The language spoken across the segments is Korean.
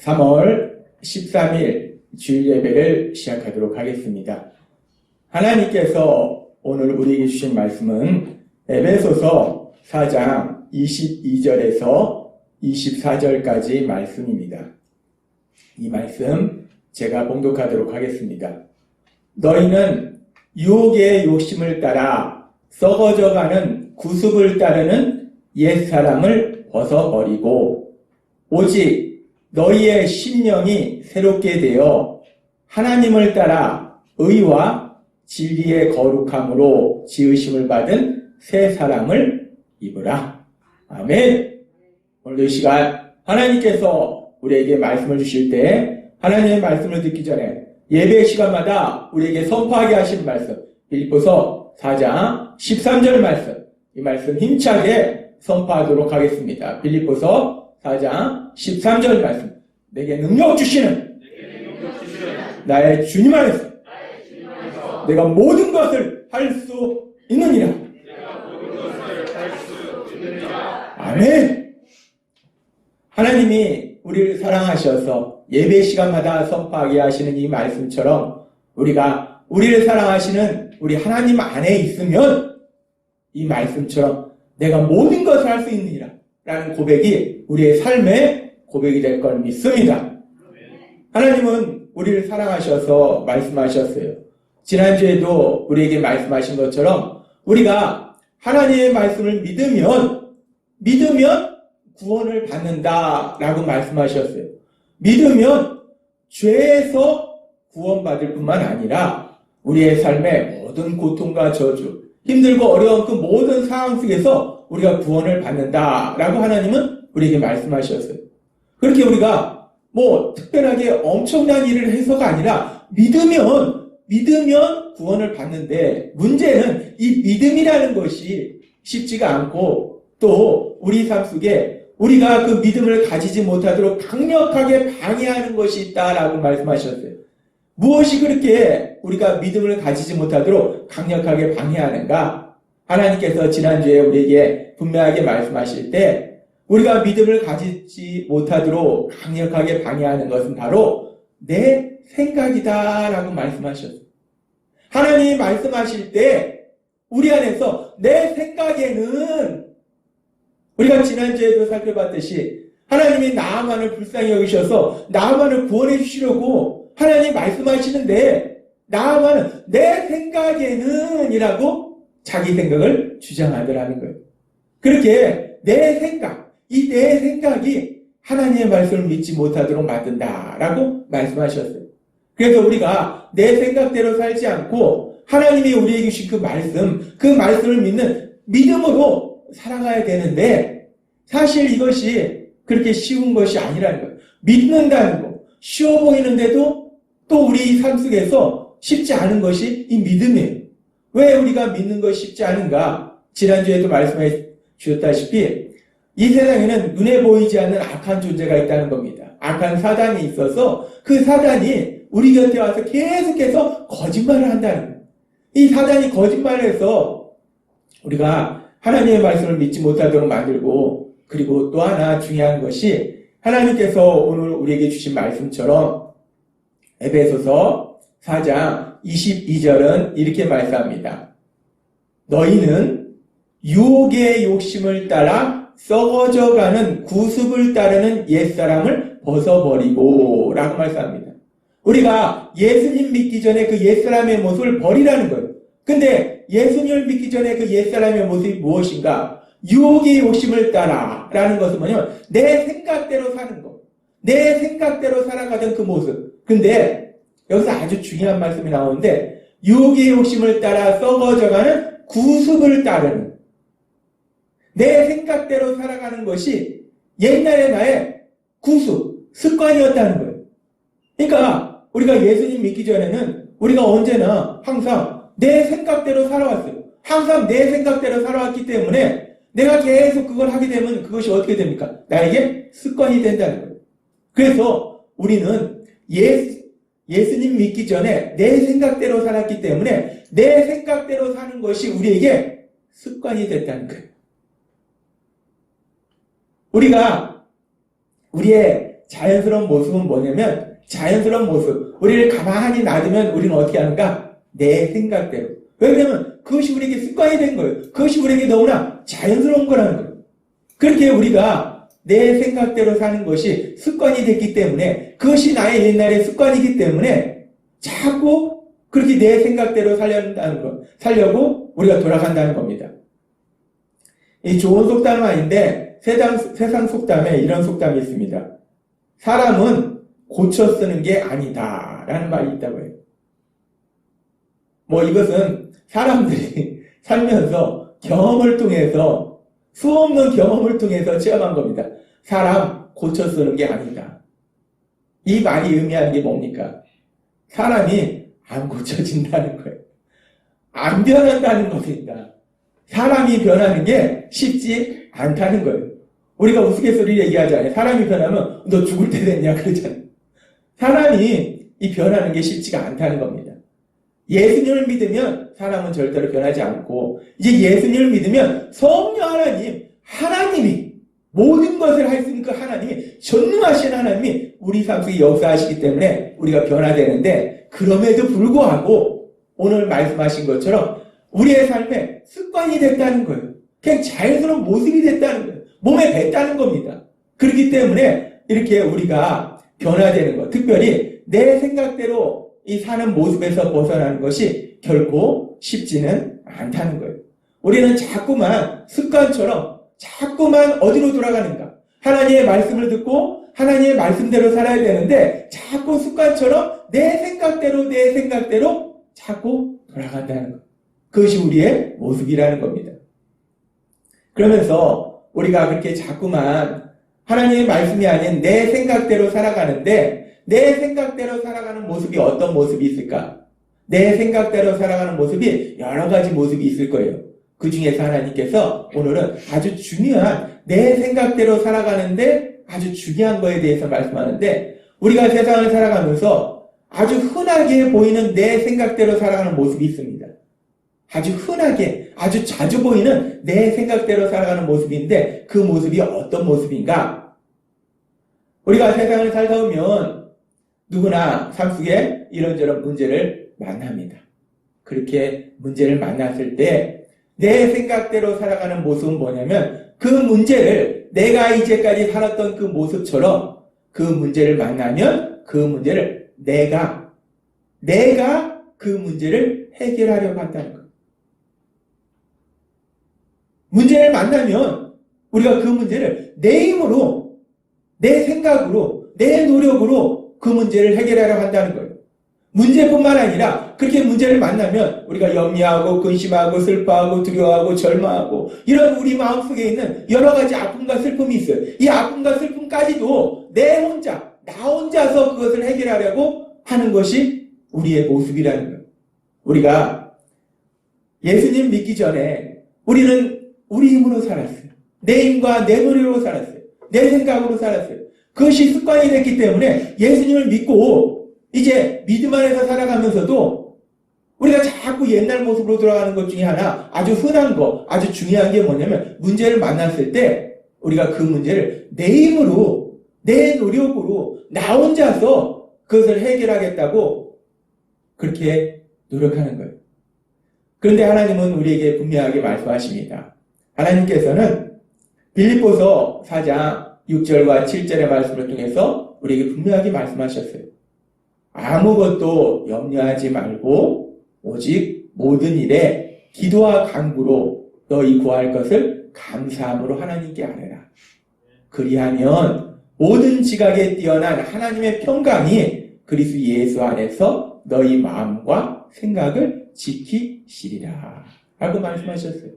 3월 13일 주일 예배를 시작하도록 하겠습니다. 하나님께서 오늘 우리에게 주신 말씀은 에베소서 4장 22절에서 24절까지 말씀입니다. 이 말씀 제가 봉독하도록 하겠습니다. 너희는 유혹의 욕심을 따라 썩어져가는 구습을 따르는 옛사람을 벗어버리고 오직 너희의 심령이 새롭게 되어 하나님을 따라 의와 진리의 거룩함으로 지으심을 받은 새 사람을 입으라. 아멘. 오늘도 이 시간 하나님께서 우리에게 말씀을 주실 때 하나님의 말씀을 듣기 전에 예배 시간마다 우리에게 선포하게 하신 말씀, 빌립보서 4장 13절 말씀, 이 말씀 힘차게 선포하도록 하겠습니다. 빌립보서 4장 13절 말씀, 내게 능력 주시는 나의 주님 안에서 내가 모든 것을 할 수 있느니라. 아멘. 하나님이 우리를 사랑하셔서 예배 시간마다 선포하게 하시는 이 말씀처럼 우리가 우리를 사랑하시는 우리 하나님 안에 있으면 이 말씀처럼 내가 모든 것을 할 수 있느니라 라는 고백이 우리의 삶의 고백이 될 걸 믿습니다. 하나님은 우리를 사랑하셔서 말씀하셨어요. 지난주에도 우리에게 말씀하신 것처럼 우리가 하나님의 말씀을 믿으면 구원을 받는다라고 말씀하셨어요. 믿으면 죄에서 구원받을 뿐만 아니라 우리의 삶의 모든 고통과 저주, 힘들고 어려운 그 모든 상황 속에서 우리가 구원을 받는다라고 하나님은 우리에게 말씀하셨어요. 그렇게 우리가 특별하게 엄청난 일을 해서가 아니라 믿으면 구원을 받는데 문제는 이 믿음이라는 것이 쉽지가 않고 또 우리 삶 속에 우리가 그 믿음을 가지지 못하도록 강력하게 방해하는 것이 있다라고 말씀하셨어요. 무엇이 그렇게 우리가 믿음을 가지지 못하도록 강력하게 방해하는가? 하나님께서 지난주에 우리에게 분명하게 말씀하실 때 우리가 믿음을 가지지 못하도록 강력하게 방해하는 것은 바로 내 생각이다라고 말씀하셨어요. 하나님이 말씀하실 때 우리 안에서 내 생각에는 우리가 지난주에도 살펴봤듯이 하나님이 나아만을 불쌍히 여기셔서 나아만을 구원해 주시려고 하나님이 말씀하시는데 나아만은 내 생각에는 이라고 자기 생각을 주장하더라는 거예요. 그렇게 내 생각이 하나님의 말씀을 믿지 못하도록 만든다라고 말씀하셨어요. 그래서 우리가 내 생각대로 살지 않고 하나님이 우리에게 주신 그 말씀을 믿는 믿음으로 살아가야 되는데 사실 이것이 그렇게 쉬운 것이 아니라는 거예요. 믿는다는 거, 쉬워 보이는데도 또 우리 삶 속에서 쉽지 않은 것이 이 믿음이에요. 왜 우리가 믿는 것이 쉽지 않은가? 지난주에도 말씀해 주셨다시피 이 세상에는 눈에 보이지 않는 악한 존재가 있다는 겁니다. 악한 사단이 있어서 그 사단이 우리 곁에 와서 계속해서 거짓말을 한다는 거예요. 이 사단이 거짓말을 해서 우리가 하나님의 말씀을 믿지 못하도록 만들고 그리고 또 하나 중요한 것이 하나님께서 오늘 우리에게 주신 말씀처럼 에베소서 4장 22절은 이렇게 말씀합니다. 너희는 유혹의 욕심을 따라 썩어져가는 구습을 따르는 옛사람을 벗어버리고 라고 말씀합니다. 우리가 예수님 믿기 전에 그 옛사람의 모습을 버리라는 거예요. 근데 예수님을 믿기 전에 그 옛사람의 모습이 무엇인가? 유혹의 욕심을 따라 라는 것은 뭐냐면 내 생각대로 사는 거. 내 생각대로 살아가던 그 모습. 근데 여기서 아주 중요한 말씀이 나오는데 유혹의 욕심을 따라 썩어져가는 구습을 따르는 내 생각대로 살아가는 것이 옛날의 나의 구습, 습관이었다는 거예요. 그러니까 우리가 예수님 믿기 전에는 우리가 언제나 항상 내 생각대로 살아왔어요. 항상 내 생각대로 살아왔기 때문에 내가 계속 그걸 하게 되면 그것이 어떻게 됩니까? 나에게 습관이 된다는 거예요. 그래서 우리는 예수님 믿기 전에 내 생각대로 살았기 때문에 내 생각대로 사는 것이 우리에게 습관이 됐다는 거예요. 우리가 우리의 자연스러운 모습은 뭐냐면, 자연스러운 모습. 우리를 가만히 놔두면 우리는 어떻게 하는가? 내 생각대로. 왜냐면 그것이 우리에게 습관이 된 거예요. 그것이 우리에게 너무나 자연스러운 거라는 거예요. 그렇게 우리가 내 생각대로 사는 것이 습관이 됐기 때문에, 그것이 나의 옛날의 습관이기 때문에 자꾸 그렇게 내 생각대로 살려고 우리가 돌아간다는 겁니다. 이 좋은 속담은 아닌데 세상 속담에 이런 속담이 있습니다. 사람은 고쳐 쓰는 게 아니다 라는 말이 있다고 해요. 이것은 사람들이 살면서 경험을 통해서, 수없는 경험을 통해서 체험한 겁니다. 사람 고쳐 쓰는 게 아니다. 이 말이 의미하는 게 뭡니까? 사람이 안 고쳐진다는 거예요. 안 변한다는 겁니다. 사람이 변하는 게 쉽지 않다는 거예요. 우리가 우스갯소리 얘기하잖아요. 사람이 변하면 너 죽을 때 됐냐 그러잖아요. 사람이 이 변하는 게 쉽지가 않다는 겁니다. 예수님을 믿으면 사람은 절대로 변하지 않고, 이제 예수님을 믿으면 성령 하나님이 모든 것을 할 수 있는 그 하나님이, 전능하신 하나님이 우리 삶 속에 역사하시기 때문에 우리가 변화되는데, 그럼에도 불구하고 오늘 말씀하신 것처럼 우리의 삶에 습관이 됐다는 거예요. 그냥 자연스러운 모습이 됐다는 거예요. 몸에 뱄다는 겁니다. 그렇기 때문에 이렇게 우리가 변화되는 것, 특별히 내 생각대로 이 사는 모습에서 벗어나는 것이 결코 쉽지는 않다는 거예요. 우리는 자꾸만 습관처럼 자꾸만 어디로 돌아가는가? 하나님의 말씀을 듣고 하나님의 말씀대로 살아야 되는데 자꾸 습관처럼 내 생각대로 자꾸 돌아간다는 것. 그것이 우리의 모습이라는 겁니다. 그러면서 우리가 그렇게 자꾸만 하나님의 말씀이 아닌 내 생각대로 살아가는데, 내 생각대로 살아가는 모습이 어떤 모습이 있을까? 내 생각대로 살아가는 모습이 여러 가지 모습이 있을 거예요. 그 중에서 하나님께서 오늘은 아주 중요한, 내 생각대로 살아가는데 아주 중요한 거에 대해서 말씀하는데, 우리가 세상을 살아가면서 아주 흔하게 보이는 내 생각대로 살아가는 모습이 있습니다. 아주 흔하게, 아주 자주 보이는 내 생각대로 살아가는 모습인데, 그 모습이 어떤 모습인가? 우리가 세상을 살다 보면 누구나 삶 속에 이런저런 문제를 만납니다. 그렇게 문제를 만났을 때 내 생각대로 살아가는 모습은 뭐냐면, 그 문제를 내가 이제까지 살았던 그 모습처럼 그 문제를 만나면 그 문제를 내가 그 문제를 해결하려고 한다는 거예요. 문제를 만나면 우리가 그 문제를 내 힘으로, 내 생각으로, 내 노력으로 그 문제를 해결하려고 한다는 거예요. 문제뿐만 아니라 그렇게 문제를 만나면 우리가 염려하고 근심하고 슬퍼하고 두려워하고 절망하고 이런 우리 마음속에 있는 여러 가지 아픔과 슬픔이 있어요. 이 아픔과 슬픔까지도 나 혼자서 그것을 해결하려고 하는 것이 우리의 모습이라는 거예요. 우리가 예수님 믿기 전에 우리는 우리 힘으로 살았어요. 내 힘과 내 노력으로 살았어요. 내 생각으로 살았어요. 그것이 습관이 됐기 때문에 예수님을 믿고 이제 믿음 안에서 살아가면서도 우리가 자꾸 옛날 모습으로 돌아가는 것 중에 하나, 아주 흔한 거, 아주 중요한 게 뭐냐면, 문제를 만났을 때 우리가 그 문제를 내 힘으로, 내 노력으로, 나 혼자서 그것을 해결하겠다고 그렇게 노력하는 거예요. 그런데 하나님은 우리에게 분명하게 말씀하십니다. 하나님께서는 빌립보서 4장 6절과 7절의 말씀을 통해서 우리에게 분명하게 말씀하셨어요. 아무것도 염려하지 말고 오직 모든 일에 기도와 간구로 너희 구할 것을 감사함으로 하나님께 아뢰라. 그리하면 모든 지각에 뛰어난 하나님의 평강이 그리스도 예수 안에서 너희 마음과 생각을 지키시리라 라고 말씀하셨어요.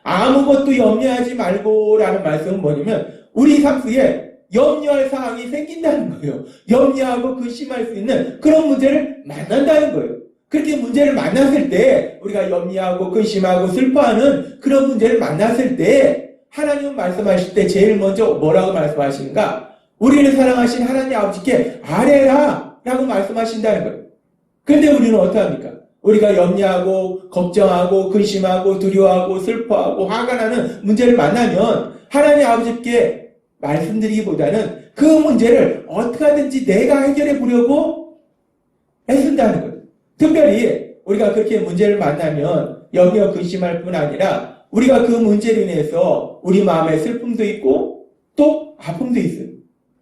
아무것도 염려하지 말고 라는 말씀은 뭐냐면, 우리 삶 속에 염려할 상황이 생긴다는 거예요. 염려하고 근심할 수 있는 그런 문제를 만난다는 거예요. 그렇게 문제를 만났을 때, 우리가 염려하고 근심하고 슬퍼하는 그런 문제를 만났을 때 하나님은 말씀하실 때 제일 먼저 뭐라고 말씀하시는가? 우리를 사랑하신 하나님 아버지께 아뢰라 라고 말씀하신다는 거예요. 그런데 우리는 어떡합니까? 우리가 염려하고 걱정하고 근심하고 두려워하고 슬퍼하고 화가 나는 문제를 만나면 하나님 아버지께 말씀드리기보다는 그 문제를 어떻게 하든지 내가 해결해 보려고 애쓴다는 거예요. 특별히 우리가 그렇게 문제를 만나면 영역 근심할 뿐 아니라 우리가 그 문제로 인해서 우리 마음에 슬픔도 있고 또 아픔도 있어요.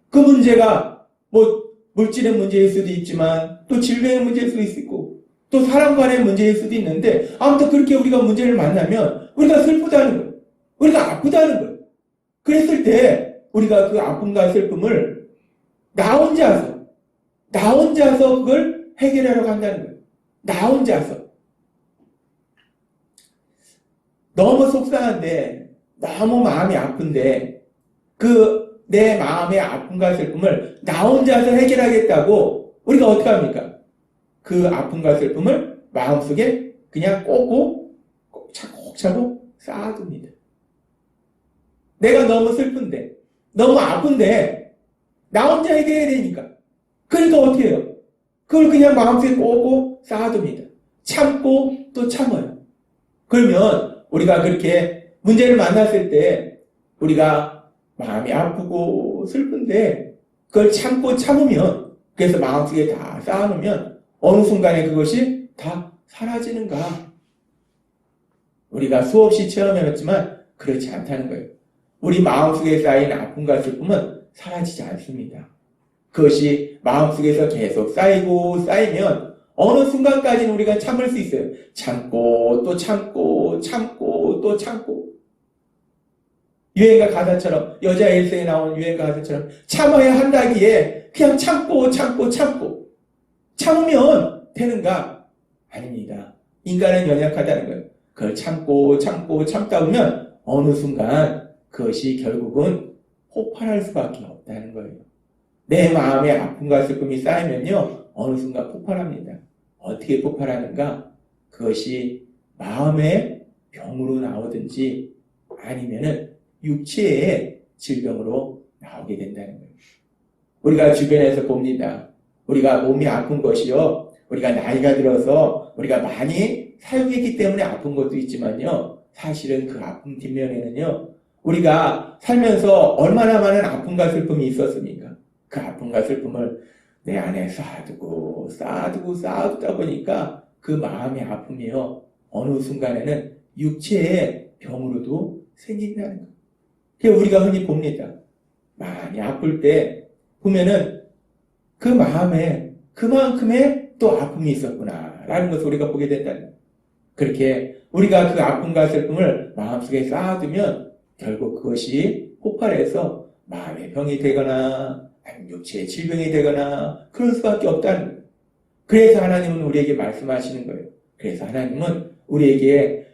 그 문제가 뭐 물질의 문제일 수도 있지만 또 질병의 문제일 수도 있고 또 사람 간의 문제일 수도 있는데 아무튼 그렇게 우리가 문제를 만나면 우리가 슬프다는 거예요. 우리가 아프다는 거예요. 그랬을 때 우리가 그 아픔과 슬픔을 나 혼자서 그걸 해결하러 간다는 거예요. 나 혼자서. 너무 속상한데 너무 마음이 아픈데 그 내 마음의 아픔과 슬픔을 나 혼자서 해결하겠다고 우리가 어떻게 합니까? 그 아픔과 슬픔을 마음속에 그냥 꼭 차곡차곡 쌓아둡니다. 내가 너무 슬픈데 너무 아픈데 나 혼자 해결해야 되니까 그러니까 어떻게 해요? 그걸 그냥 마음속에 꼭 쌓아둡니다. 참고 또 참아요. 그러면 우리가 그렇게 문제를 만났을 때 우리가 마음이 아프고 슬픈데 그걸 참으면 그래서 마음속에 다 쌓아놓으면 어느 순간에 그것이 다 사라지는가? 우리가 수없이 체험해봤지만 그렇지 않다는 거예요. 우리 마음속에 쌓인 아픔과 슬픔은 사라지지 않습니다. 그것이 마음속에서 계속 쌓이면 어느 순간까지는 우리가 참을 수 있어요. 참고 또 참고 유행가 가사처럼 여자 일생에 나온 유행가 가사처럼 참아야 한다기에 그냥 참으면 되는가? 아닙니다. 인간은 연약하다는 거예요. 그걸 참다 보면 어느 순간 그것이 결국은 폭발할 수밖에 없다는 거예요. 내 마음에 아픔과 슬픔이 쌓이면요 어느 순간 폭발합니다. 어떻게 폭발하는가? 그것이 마음의 병으로 나오든지 아니면은 육체의 질병으로 나오게 된다는 거예요. 우리가 주변에서 봅니다. 우리가 몸이 아픈 것이요. 우리가 나이가 들어서 우리가 많이 사용했기 때문에 아픈 것도 있지만요. 사실은 그 아픔 뒷면에는요. 우리가 살면서 얼마나 많은 아픔과 슬픔이 있었습니까? 그 아픔과 슬픔을 내 안에 쌓아두다 보니까 그 마음의 아픔이요. 어느 순간에는 육체의 병으로도 생긴다는 거예요. 그래서 우리가 흔히 봅니다. 많이 아플 때 보면은 그 마음에 그만큼의 또 아픔이 있었구나 라는 것을 우리가 보게 된다는 거예요. 그렇게 우리가 그 아픔과 슬픔을 마음속에 쌓아두면 결국 그것이 폭발해서 마음의 병이 되거나 아니면 육체의 질병이 되거나 그럴 수밖에 없다는 거예요. 그래서 하나님은 우리에게 말씀하시는 거예요. 그래서 하나님은 우리에게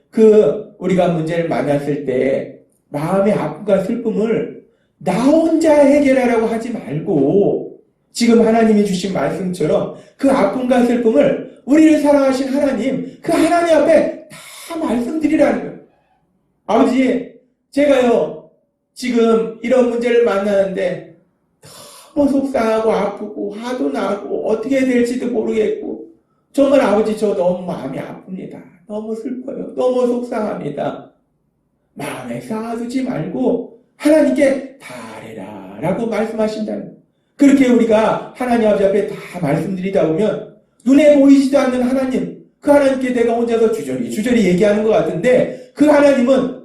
우리가 문제를 만났을 때 마음의 아픔과 슬픔을 나 혼자 해결하라고 하지 말고 지금 하나님이 주신 말씀처럼 그 아픔과 슬픔을 우리를 사랑하신 하나님, 그 하나님 앞에 다 말씀드리라는 거예요. 아버지, 제가요 지금 이런 문제를 만나는데 너무 속상하고 아프고 화도 나고 어떻게 해야 될지도 모르겠고 정말 아버지 저 너무 마음이 아픕니다. 너무 슬퍼요. 너무 속상합니다. 마음에 쌓아두지 말고 하나님께 다 아뢰라 라고 말씀하신다는 거예요. 그렇게 우리가 하나님 아버지 앞에 다 말씀드리다 보면 눈에 보이지도 않는 하나님, 그 하나님께 내가 혼자서 주저리 얘기하는 것 같은데 그 하나님은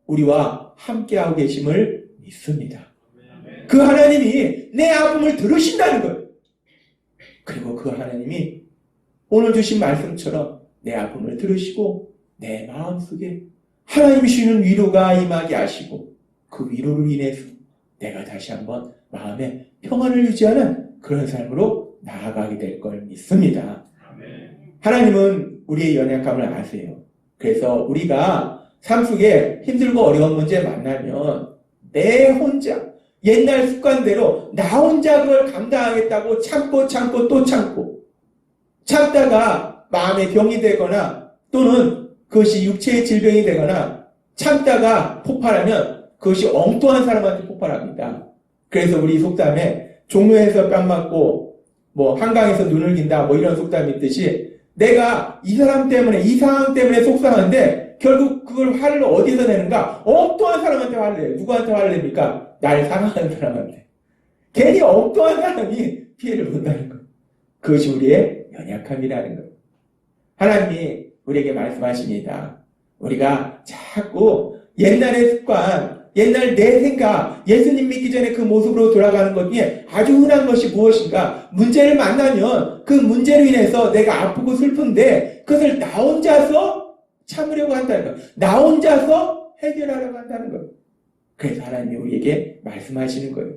우리와 함께하고 계심을 믿습니다. 그 하나님이 내 아픔을 들으신다는 거예요. 그리고 그 하나님이 오늘 주신 말씀처럼 내 아픔을 들으시고 내 마음속에 하나님이 주시는 위로가 임하게 하시고 그 위로를 인해서 내가 다시 한번 마음의 평안을 유지하는 그런 삶으로 나아가게 될 걸 믿습니다. 하나님은 우리의 연약함을 아세요. 그래서 우리가 삶 속에 힘들고 어려운 문제 만나면 내 혼자 옛날 습관대로 나 혼자 그걸 감당하겠다고 참고 참다가 마음의 병이 되거나 또는 그것이 육체의 질병이 되거나 참다가 폭발하면 그것이 엉뚱한 사람한테 폭발합니다. 그래서 우리 속담에 종로에서 뺨 맞고 한강에서 눈을 긴다 이런 속담이 있듯이 내가 이 사람 때문에 이 상황 때문에 속상한데 그런데 결국 그걸 화를 어디서 내는가? 엉뚱한 사람한테 화를 내요. 누구한테 화를 냅니까? 날 사랑하는 사람한테. 괜히 엉뚱한 사람이 피해를 본다는 거. 그것이 우리의 연약함이라는 거예요. 하나님이 우리에게 말씀하십니다. 우리가 자꾸 옛날의 습관, 옛날 내 생각, 예수님 믿기 전에 그 모습으로 돌아가는 것 중에 아주 흔한 것이 무엇인가? 문제를 만나면 그 문제로 인해서 내가 아프고 슬픈데 그것을 나 혼자서 참으려고 한다는 거예요. 나 혼자서 해결하려고 한다는 거예요. 그래서 하나님이 우리에게 말씀하시는 거예요.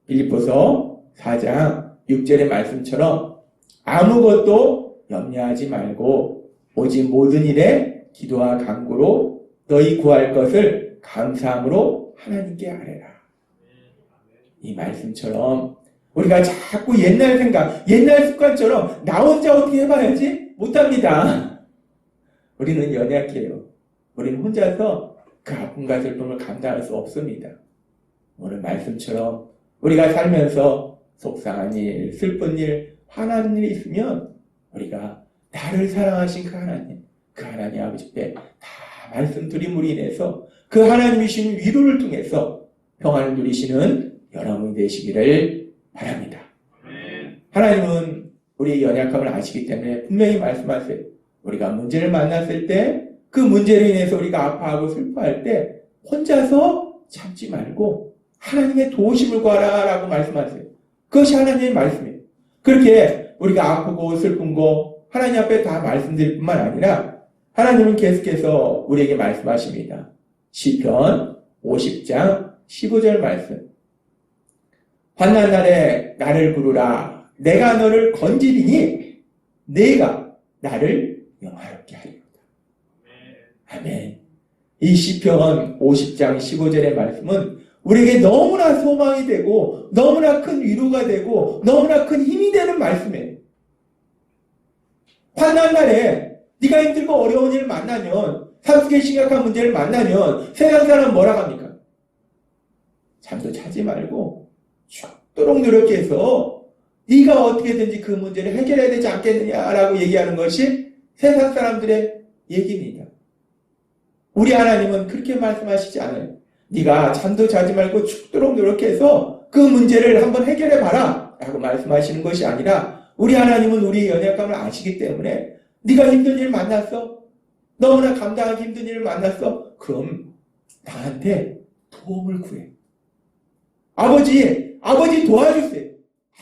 빌립보서 4장 6절의 말씀처럼 아무것도 염려하지 말고 오직 모든 일에 기도와 간구로 너희 구할 것을 감사함으로 하나님께 아뢰라. 이 말씀처럼 우리가 자꾸 옛날 생각, 옛날 습관처럼 나 혼자 어떻게 해봐야지? 못합니다. 우리는 연약해요. 우리는 혼자서 그 아픔과 슬픔을 감당할 수 없습니다. 오늘 말씀처럼 우리가 살면서 속상한 일, 슬픈 일, 화나는 일이 있으면 우리가 나를 사랑하신 그 하나님 아버지께 다 말씀드림으로 인해서 그 하나님이 주신 위로를 통해서 평안을 누리시는 여러분이 되시기를 바랍니다. 하나님은 우리의 연약함을 아시기 때문에 분명히 말씀하세요. 우리가 문제를 만났을 때 그 문제로 인해서 우리가 아파하고 슬퍼할 때 혼자서 참지 말고 하나님의 도우심을 구하라라고 말씀하세요. 그것이 하나님의 말씀이에요. 그렇게 우리가 아프고 슬픈 거 하나님 앞에 다 말씀드릴 뿐만 아니라 하나님은 계속해서 우리에게 말씀하십니다. 시편 50장 15절 말씀. 환난 날에 나를 부르라. 내가 너를 건지리니 내가 나를 영화롭게 하리로다. 아멘. 이 시편 50장 15절의 말씀은 우리에게 너무나 소망이 되고 너무나 큰 위로가 되고 너무나 큰 힘이 되는 말씀이에요. 환난 날에 네가 힘들고 어려운 일을 만나면 삶속에 심각한 문제를 만나면 세상 사람 뭐라고 합니까? 잠도 자지 말고 죽도록 노력해서 네가 어떻게든지 그 문제를 해결해야 되지 않겠느냐라고 얘기하는 것이 세상 사람들의 얘기입니다. 우리 하나님은 그렇게 말씀하시지 않아요. 네가 잠도 자지 말고 죽도록 노력해서 그 문제를 한번 해결해봐라 라고 말씀하시는 것이 아니라 우리 하나님은 우리의 연약감을 아시기 때문에 네가 힘든 일 만났어? 너무나 감당하기 힘든 일을 만났어? 그럼 나한테 도움을 구해. 아버지 도와주세요.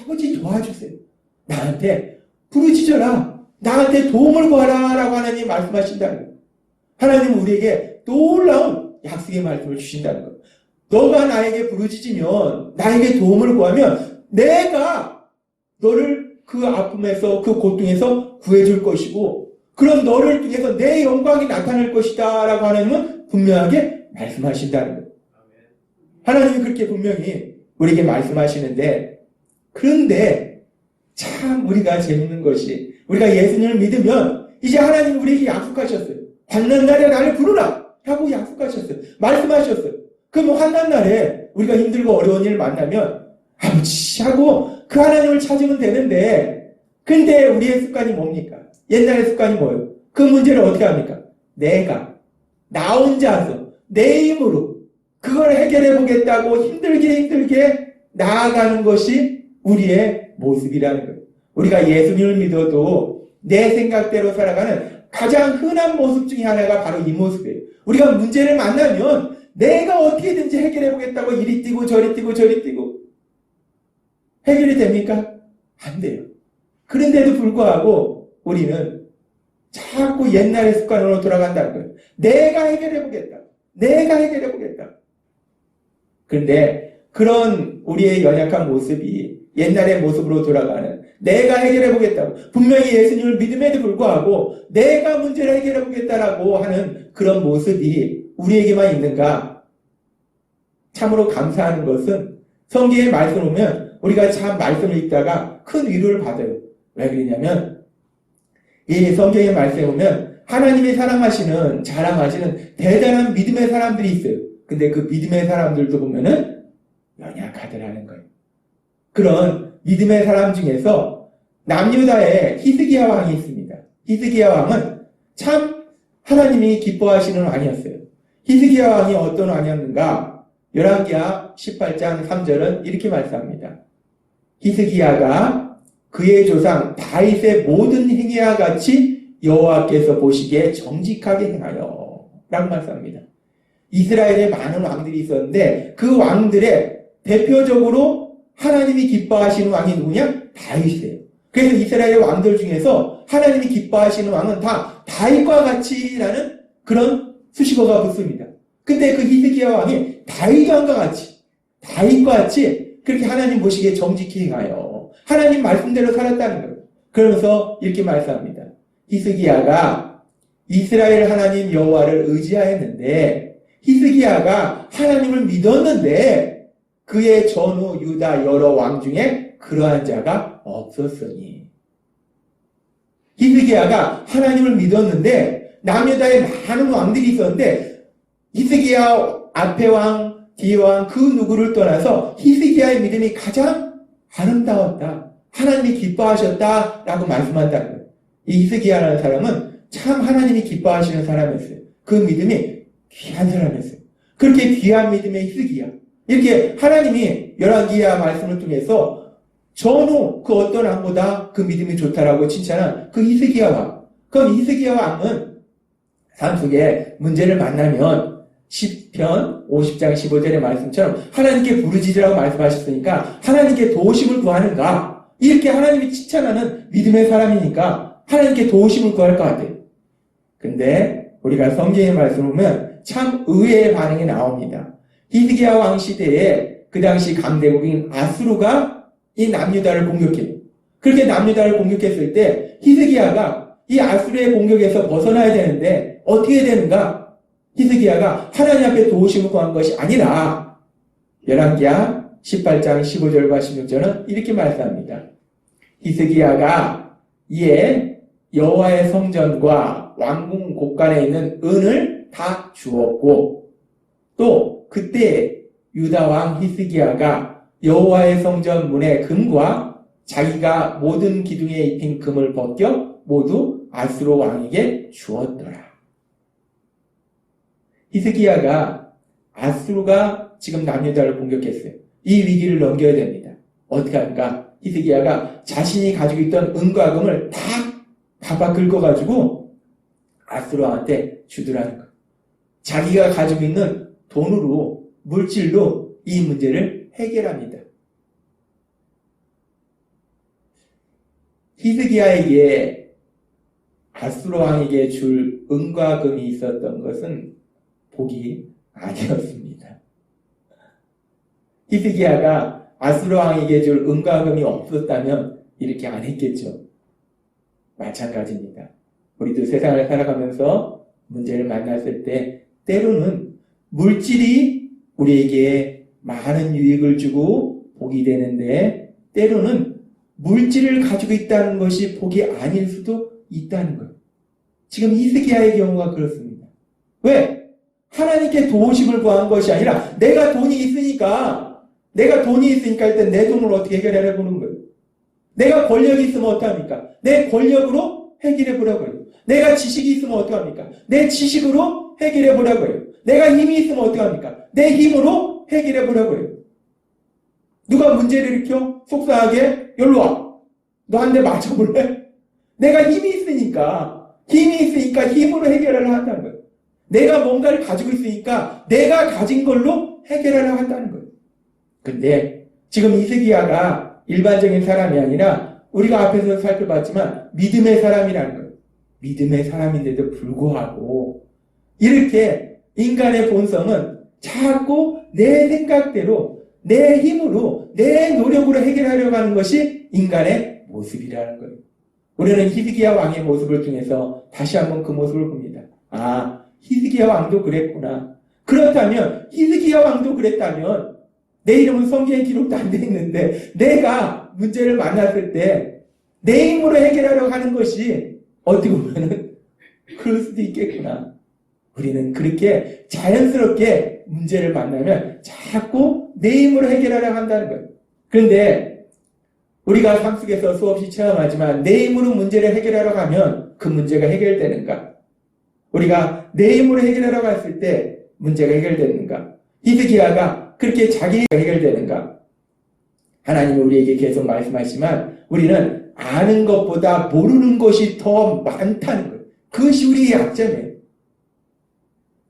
아버지 도와주세요. 나한테 부르짖어라. 나한테 도움을 구하라 라고 하나님이 말씀하신다는 거예요. 하나님은 우리에게 놀라운 약속의 말씀을 주신다는 거예요. 너가 나에게 부르짖으면 나에게 도움을 구하면 내가 너를 그 아픔에서 그 고통에서 구해줄 것이고 그럼 너를 통해서 내 영광이 나타날 것이다 라고 하나님은 분명하게 말씀하신다는 거예요. 하나님이 그렇게 분명히 우리에게 말씀하시는데 그런데 참 우리가 재밌는 것이 우리가 예수님을 믿으면 이제 하나님이 우리에게 약속하셨어요. 환난 날에 나를 부르라 하고 약속하셨어요. 말씀하셨어요. 그럼 환난 날에 우리가 힘들고 어려운 일을 만나면 아버지 하고 그 하나님을 찾으면 되는데 근데 우리의 습관이 뭡니까? 옛날의 습관이 뭐예요? 그 문제를 어떻게 합니까? 내가 나 혼자서 내 힘으로 그걸 해결해 보겠다고 힘들게 나아가는 것이 우리의 모습이라는 거예요. 우리가 예수님을 믿어도 내 생각대로 살아가는 가장 흔한 모습 중에 하나가 바로 이 모습이에요. 우리가 문제를 만나면 내가 어떻게든지 해결해 보겠다고 이리 뛰고 저리 뛰고 해결이 됩니까? 안 돼요. 그런데도 불구하고 우리는 자꾸 옛날의 습관으로 돌아간다는 거예요. 내가 해결해 보겠다. 그런데 그런 우리의 연약한 모습이 옛날의 모습으로 돌아가는 내가 해결해 보겠다고 분명히 예수님을 믿음에도 불구하고 내가 문제를 해결해 보겠다라고 하는 그런 모습이 우리에게만 있는가? 참으로 감사하는 것은 성경의 말씀을 보면 우리가 참 말씀을 읽다가 큰 위로를 받아요. 왜 그러냐면 이 성경의 말씀에 보면 하나님이 사랑하시는 자랑하시는 대단한 믿음의 사람들이 있어요. 근데 그 믿음의 사람들도 보면은 연약하더라는 거예요. 그런 믿음의 사람 중에서 남유다에 히스기야 왕이 있습니다. 히스기야 왕은 참 하나님이 기뻐하시는 왕이었어요. 히스기야 왕이 어떤 왕이었는가? 열왕기하 18장 3절은 이렇게 말씀합니다. 히스기야가 그의 조상 다윗의 모든 행위와 같이 여호와께서 보시기에 정직하게 행하여 라고 말씀합니다. 이스라엘에 많은 왕들이 있었는데 그 왕들의 대표적으로 하나님이 기뻐하시는 왕이 누구냐? 다윗이에요. 그래서 이스라엘 왕들 중에서 하나님이 기뻐하시는 왕은 다 다윗과 같이라는 그런 수식어가 붙습니다. 근데 그 히스기야 왕이 다윗 왕과 같이 그렇게 하나님 보시기에 정직히 행하여 하나님 말씀대로 살았다는 거예요. 그러면서 이렇게 말씀합니다. 히스기야가 이스라엘 하나님 여호와를 의지하였는데 히스기야가 하나님을 믿었는데 그의 전후 유다 여러 왕 중에 그러한 자가 없었으니. 히스기야가 하나님을 믿었는데 남유다에 많은 왕들이 있었는데 히스기야 앞에 왕, 뒤에 왕 그 누구를 떠나서 히스기야의 믿음이 가장 아름다웠다. 하나님이 기뻐하셨다라고 말씀한다는 거예요. 이 히스기야라는 사람은 참 하나님이 기뻐하시는 사람이었어요. 그 믿음이 귀한 사람이었어요. 그렇게 귀한 믿음의 히스기야. 이렇게 하나님이 열왕기야 말씀을 통해서 전후 그 어떤 왕보다 그 믿음이 좋다라고 칭찬한 그 히스기야 왕. 그럼 히스기야 왕은 삶 속에 문제를 만나면 시편 50장 15절의 말씀처럼 하나님께 부르짖으라고 말씀하셨으니까 하나님께 도우심을 구하는가? 이렇게 하나님이 칭찬하는 믿음의 사람이니까 하나님께 도우심을 구할 것 같아요. 근데 우리가 성경의 말씀을 보면 참 의외의 반응이 나옵니다. 히스기야 왕 시대에 그 당시 강대국인 아수르가 이 남유다를 공격해요. 그렇게 남유다를 공격했을 때 히스기야가 이 아수르의 공격에서 벗어나야 되는데 어떻게 되는가? 히스기야가 하나님 앞에 도우심을 구한 것이 아니라 열왕기하 18장 15절과 16절은 이렇게 말씀합니다. 히스기야가 이에 여호와의 성전과 왕궁 곳간에 있는 은을 다 주었고 또 그때 유다 왕 히스기야가 여호와의 성전 문의 금과 자기가 모든 기둥에 입힌 금을 벗겨 모두 아수르 왕에게 주었더라. 히스기야가 아수르가 지금 남유다를 공격했어요. 이 위기를 넘겨야 됩니다. 어떻게 할까? 히스기야가 자신이 가지고 있던 은과 금을 다 바바 긁어가지고 아수르 왕한테 주더라는 거예요. 자기가 가지고 있는 돈으로 물질로 이 문제를 해결합니다. 히스기야에게 아수르 왕에게 줄 은과 금이 있었던 것은 복이 아니었습니다. 히스기야가 아수르 왕에게 줄 은과 금이 없었다면 이렇게 안 했겠죠. 마찬가지입니다. 우리도 세상을 살아가면서 문제를 만났을 때 때로는 물질이 우리에게 많은 유익을 주고 복이 되는데 때로는 물질을 가지고 있다는 것이 복이 아닐 수도 있다는 거예요. 지금 히스기야의 경우가 그렇습니다. 왜? 하나님께 도우심을 구한 것이 아니라 내가 돈이 있으니까 일단 내 돈을 어떻게 해결해 보는 거예요. 내가 권력이 있으면 어떡합니까? 내 권력으로 해결해 보라고요. 내가 지식이 있으면 어떡합니까? 내 지식으로 해결해 보라고요. 내가 힘이 있으면 어떡합니까? 내 힘으로 해결해 보라고요. 누가 문제를 일으켜? 속상하게? 여기로 와. 너 한 대 맞춰볼래? 내가 힘이 있으니까 힘으로 해결하려 한다는 거예요. 내가 뭔가를 가지고 있으니까 내가 가진 걸로 해결하려고 한다는 거예요. 근데 지금 히스기야가 일반적인 사람이 아니라 우리가 앞에서 살펴봤지만 믿음의 사람이라는 거예요. 믿음의 사람인데도 불구하고 이렇게 인간의 본성은 자꾸 내 생각대로 내 힘으로 내 노력으로 해결하려고 하는 것이 인간의 모습이라는 거예요. 우리는 히스기야 왕의 모습을 통해서 다시 한번 그 모습을 봅니다. 아, 히스기야 왕도 그랬구나. 그렇다면 히스기야 왕도 그랬다면 내 이름은 성경에 기록도 안 돼 있는데 내가 문제를 만났을 때 내 힘으로 해결하려고 하는 것이 어떻게 보면은 그럴 수도 있겠구나. 우리는 그렇게 자연스럽게 문제를 만나면 자꾸 내 힘으로 해결하려고 한다는 거예요. 그런데 우리가 삶 속에서 수없이 체험하지만 내 힘으로 문제를 해결하려고 하면 그 문제가 해결되는가? 우리가 내 힘으로 해결하라고 했을 때 문제가 해결되는가? 히스기야가 그렇게 자기가 해결되는가? 하나님은 우리에게 계속 말씀하시지만 우리는 아는 것보다 모르는 것이 더 많다는 거예요. 그것이 우리의 약점이에요.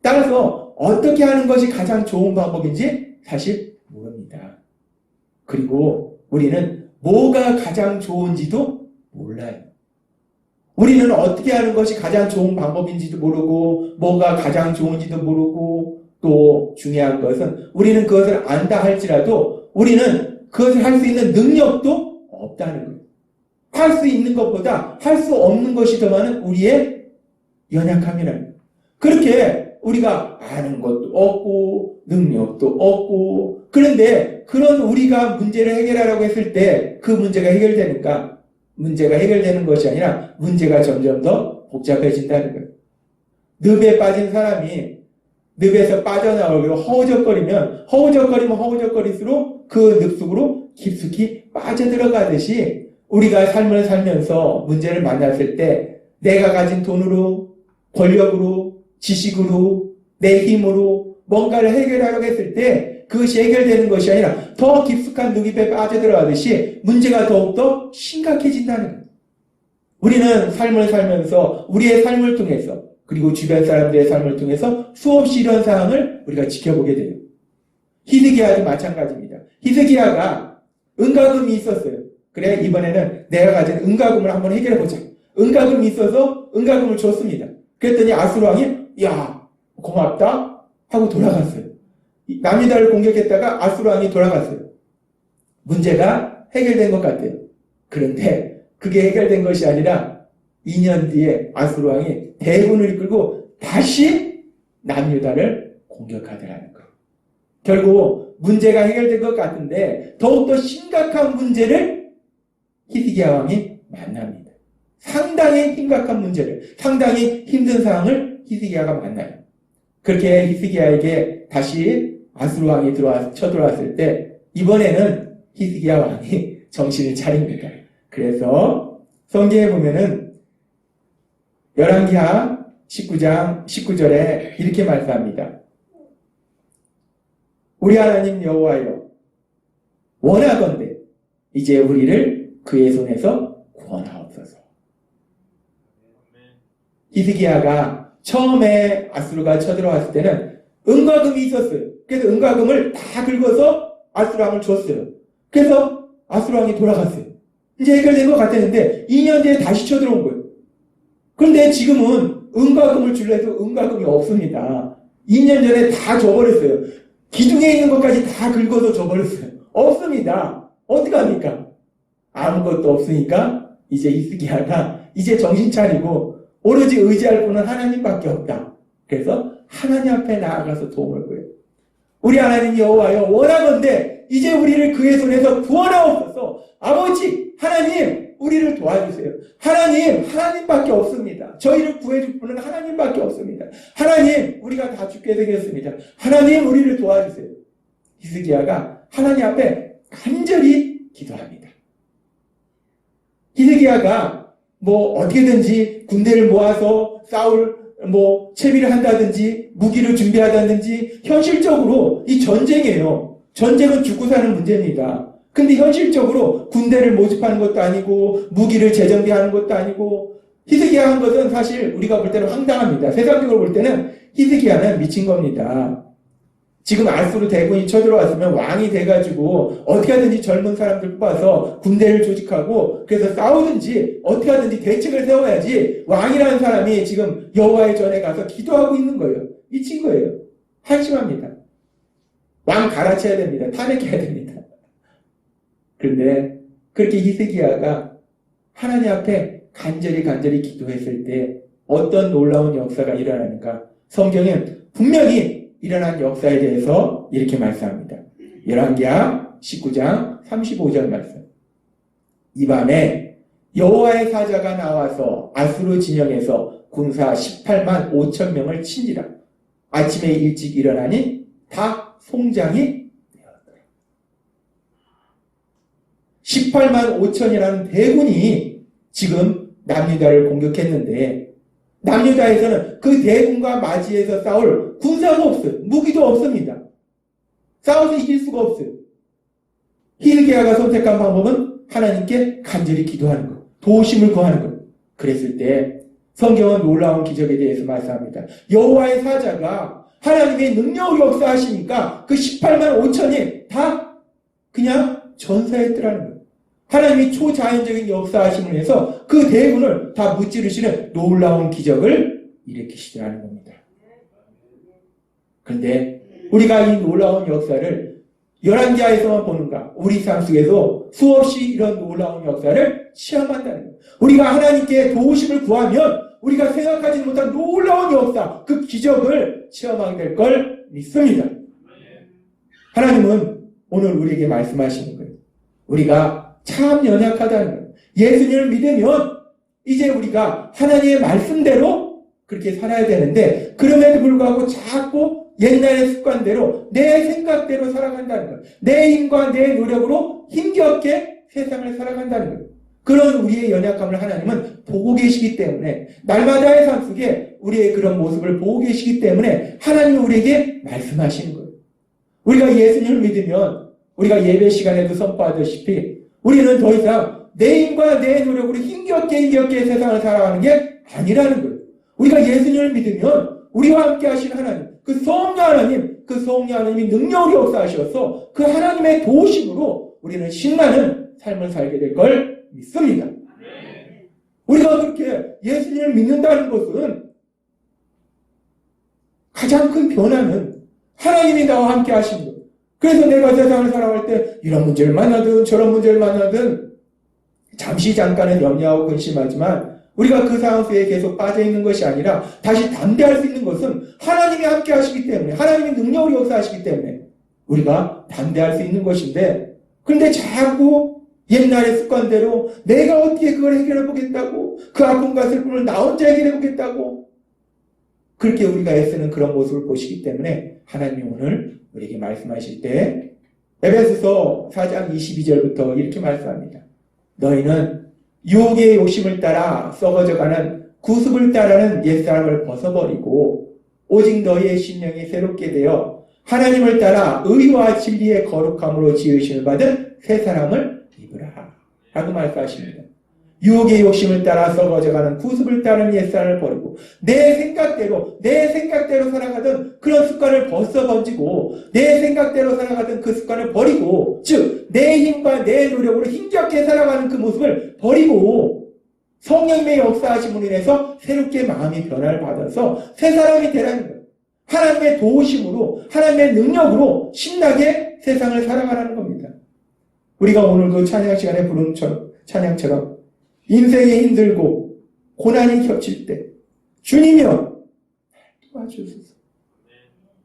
따라서 어떻게 하는 것이 가장 좋은 방법인지 사실 모릅니다. 그리고 우리는 뭐가 가장 좋은지도 몰라요. 우리는 어떻게 하는 것이 가장 좋은 방법인지도 모르고 뭐가 가장 좋은지도 모르고 또 중요한 것은 우리는 그것을 안다 할지라도 우리는 그것을 할 수 있는 능력도 없다는 거예요. 할 수 있는 것보다 할 수 없는 것이 더 많은 우리의 연약함이라는 거예요. 그렇게 우리가 아는 것도 없고 능력도 없고 그런데 그런 우리가 문제를 해결하려고 했을 때 그 문제가 해결되는가? 문제가 해결되는 것이 아니라 문제가 점점 더 복잡해진다는 거예요. 늪에 빠진 사람이 늪에서 빠져나오려고 허우적거리면 허우적거릴수록 그 늪 속으로 깊숙이 빠져들어가듯이 우리가 삶을 살면서 문제를 만났을 때 내가 가진 돈으로 권력으로 지식으로 내 힘으로 뭔가를 해결하려고 했을 때 그것이 해결되는 것이 아니라 더 깊숙한 늪에 빠져들어가듯이 문제가 더욱더 심각해진다는 거예요. 우리는 삶을 살면서 우리의 삶을 통해서 그리고 주변 사람들의 삶을 통해서 수없이 이런 상황을 우리가 지켜보게 돼요. 히스기야도 마찬가지입니다. 히스기야가 은가금이 있었어요. 그래 이번에는 내가 가진 은가금을 한번 해결해보자. 은가금이 있어서 은가금을 줬습니다. 그랬더니 아수르 왕이 야 고맙다 하고 돌아갔어요. 남유다를 공격했다가 아수르 왕이 돌아갔어요. 문제가 해결된 것 같아요. 그런데 그게 해결된 것이 아니라 2년 뒤에 아수르 왕이 대군을 이끌고 다시 남유다를 공격하더라는 거예요. 결국 문제가 해결된 것 같은데 더욱더 심각한 문제를 히스기야 왕이 만납니다. 상당히 심각한 문제를, 상당히 힘든 상황을 히스기야가 만나요. 그렇게 히스기야에게 다시 아수르 왕이 쳐들어왔을 때 이번에는 히스기야 왕이 정신을 차립니다. 그래서 성경에 보면은 열왕기하 19장 19절에 이렇게 말씀합니다. 우리 하나님 여호와여 원하건대 이제 우리를 그의 손에서 구원하옵소서. 히스기야가 처음에 아수르가 쳐들어왔을 때는 은과금이 있었어요. 그래서 은과금을 다 긁어서 아수르 왕을 줬어요. 그래서 아수르 왕이 돌아갔어요. 이제 해결된 것 같았는데 2년 뒤에 다시 쳐들어온 거예요. 그런데 지금은 은과금을 주려 해도 은과금이 없습니다. 2년 전에 다 줘버렸어요. 기둥에 있는 것까지 다 긁어서 줘버렸어요. 없습니다. 어떡합니까? 아무것도 없으니까 이제 히스기야가 이제 정신 차리고 오로지 의지할 분은 하나님밖에 없다. 그래서 하나님 앞에 나아가서 도움을 구해요. 우리 하나님 여호와여 원하건대 이제 우리를 그의 손에서 구원하옵소서. 아버지 하나님 우리를 도와주세요. 하나님밖에 없습니다. 저희를 구해줄 분은 하나님밖에 없습니다. 하나님 우리가 다 죽게 되겠습니다. 하나님 우리를 도와주세요. 히스기야가 하나님 앞에 간절히 기도합니다. 히스기야가 어떻게든지 군대를 모아서 채비를 한다든지 무기를 준비하다든지 현실적으로 이 전쟁이에요. 전쟁은 죽고 사는 문제입니다. 근데 현실적으로 군대를 모집하는 것도 아니고 무기를 재정비하는 것도 아니고 히스기야 한 것은 사실 우리가 볼 때는 황당합니다. 세상적으로 볼 때는 히스기야는 미친 겁니다. 지금 아수르 대군이 쳐들어왔으면 왕이 돼가지고 어떻게 하든지 젊은 사람들 뽑아서 군대를 조직하고 그래서 싸우든지 어떻게 하든지 대책을 세워야지 왕이라는 사람이 지금 여호와의 전에 가서 기도하고 있는 거예요. 미친 거예요. 한심합니다. 왕 갈아쳐야 됩니다. 탄핵해야 됩니다. 그런데 그렇게 히스기야가 하나님 앞에 간절히 기도했을 때 어떤 놀라운 역사가 일어나는가? 성경은 분명히 일어난 역사에 대해서 이렇게 말씀합니다. 열왕기하 19장 35절 말씀. 이 밤에 여호와의 사자가 나와서 아수르 진영에서 군사 18만 5천 명을 친지라. 아침에 일찍 일어나니 다 송장이 되었더라. 18만 5천이라는 대군이 지금 남유다를 공격했는데 남유다에서는 그 대군과 맞이해서 싸울 군사도 없어요. 무기도 없습니다. 싸워서 이길 수가 없어요. hil기야가 선택한 방법은 하나님께 간절히 기도하는 것, 도우심을 구하는 것. 그랬을 때 성경은 놀라운 기적에 대해서 말씀합니다. 여호와의 사자가 하나님의 능력을 역사하시니까 그 18만 5천이 다 그냥 전사했더라는 거예요. 하나님이 초자연적인 역사하심을 해서 그 대군을 다 무찌르시는 놀라운 기적을 일으키시더라는 겁니다. 그런데 우리가 이 놀라운 역사를 열왕기하에서만 보는가? 우리 삶 속에서 수없이 이런 놀라운 역사를 체험한다는 거예요. 우리가 하나님께 도우심을 구하면 우리가 생각하지 못한 놀라운 역사, 그 기적을 체험하게 될 걸 믿습니다. 하나님은 오늘 우리에게 말씀하시는 거예요. 우리가 참 연약하다는 거예요. 예수님을 믿으면 이제 우리가 하나님의 말씀대로 그렇게 살아야 되는데 그럼에도 불구하고 자꾸 옛날의 습관대로 내 생각대로 살아간다는 거예요. 내 힘과 내 노력으로 힘겹게 세상을 살아간다는 거예요. 그런 우리의 연약함을 하나님은 보고 계시기 때문에 날마다의 삶 속에 우리의 그런 모습을 보고 계시기 때문에 하나님은 우리에게 말씀하시는 거예요. 우리가 예수님을 믿으면 우리가 예배 시간에도 선포하다시피 우리는 더 이상 내 힘과 내 노력으로 힘겹게 세상을 살아가는 게 아니라는 거예요. 우리가 예수님을 믿으면 우리와 함께 하신 하나님, 그 성령 하나님이 능력으로 역사하셔서 그 하나님의 도우심으로 우리는 신나는 삶을 살게 될 걸 믿습니다. 우리가 그렇게 예수님을 믿는다는 것은 가장 큰 변화는 하나님이 나와 함께 하신 것. 그래서 내가 세상을 살아갈 때 이런 문제를 만나든 저런 문제를 만나든 잠시 잠깐은 염려하고 근심하지만 우리가 그 상황 속에 계속 빠져있는 것이 아니라 다시 담대할 수 있는 것은 하나님이 함께 하시기 때문에 하나님이 능력으로 역사하시기 때문에 우리가 담대할 수 있는 것인데 그런데 자꾸 옛날의 습관대로 내가 어떻게 그걸 해결해 보겠다고 그 아픔과 슬픔을 나 혼자 해결해 보겠다고 그렇게 우리가 애쓰는 그런 모습을 보시기 때문에 하나님이 오늘 우리에게 말씀하실 때 에베소서 4장 22절부터 이렇게 말씀합니다. 너희는 유혹의 욕심을 따라 썩어져가는 구습을 따르는 옛사람을 벗어버리고 오직 너희의 심령이 새롭게 되어 하나님을 따라 의와 진리의 거룩함으로 지으심을 받은 새 사람을 입으라 라고 말씀하십니다. 유혹의 욕심을 따라 썩어져가는 구습을 따르는 옛사람을 버리고 내 생각대로 살아가던 그런 습관을 벗어던지고 내 생각대로 살아가던 그 습관을 버리고 즉 내 힘과 내 노력으로 힘겹게 살아가는 그 모습을 버리고 성령님의 역사하심으로 인해서 새롭게 마음이 변화를 받아서 새 사람이 되라는 거예요. 하나님의 도우심으로 하나님의 능력으로 신나게 세상을 살아가라는 겁니다. 우리가 오늘도 찬양 시간에 부른 찬양처럼 인생이 힘들고 고난이 겹칠 때 주님이여 도와주소서.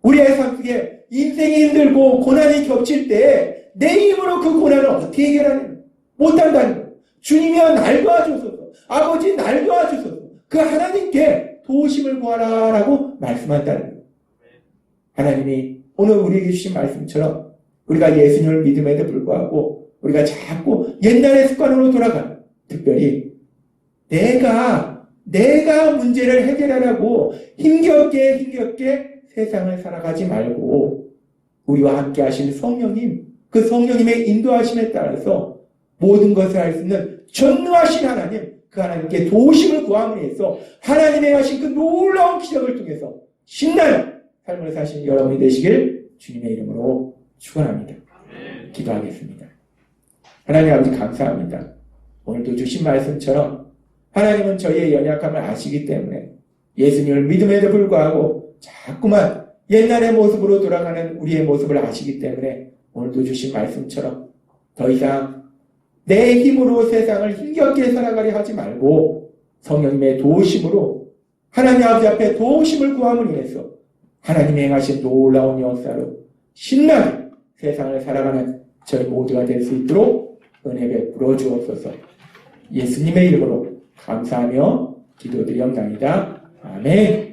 우리의 삶 속에 인생이 힘들고 고난이 겹칠 때 내 힘으로 그 고난을 어떻게 해결하는 못한다는 거예요. 주님이여 날 도와주소서. 아버지 날 도와주소서. 그 하나님께 도우심을 구하라 라고 말씀한다는 거예요. 하나님이 오늘 우리에게 주신 말씀처럼 우리가 예수님을 믿음에도 불구하고 우리가 자꾸 옛날의 습관으로 돌아가는 특별히 내가 문제를 해결하라고 힘겹게 세상을 살아가지 말고 우리와 함께 하시는 성령님, 그 성령님의 인도하심에 따라서 모든 것을 할 수 있는 전능하신 하나님, 그 하나님께 도우심을 구함으로 해서 하나님의 하신 그 놀라운 기적을 통해서 신나는 삶을 사시는 여러분이 되시길 주님의 이름으로 축원합니다. 기도하겠습니다. 하나님 아버지 감사합니다. 오늘도 주신 말씀처럼 하나님은 저희의 연약함을 아시기 때문에 예수님을 믿음에도 불구하고 자꾸만 옛날의 모습으로 돌아가는 우리의 모습을 아시기 때문에 오늘도 주신 말씀처럼 더 이상 내 힘으로 세상을 힘겹게 살아가려 하지 말고 성령님의 도우심으로 하나님 아버지 앞에 도우심을 구함을 위해서 하나님의 행하신 놀라운 역사로 신나게 세상을 살아가는 저희 모두가 될 수 있도록 은혜 베풀어 주옵소서. 예수님의 이름으로 감사하며 기도드리옵나이다. 아멘.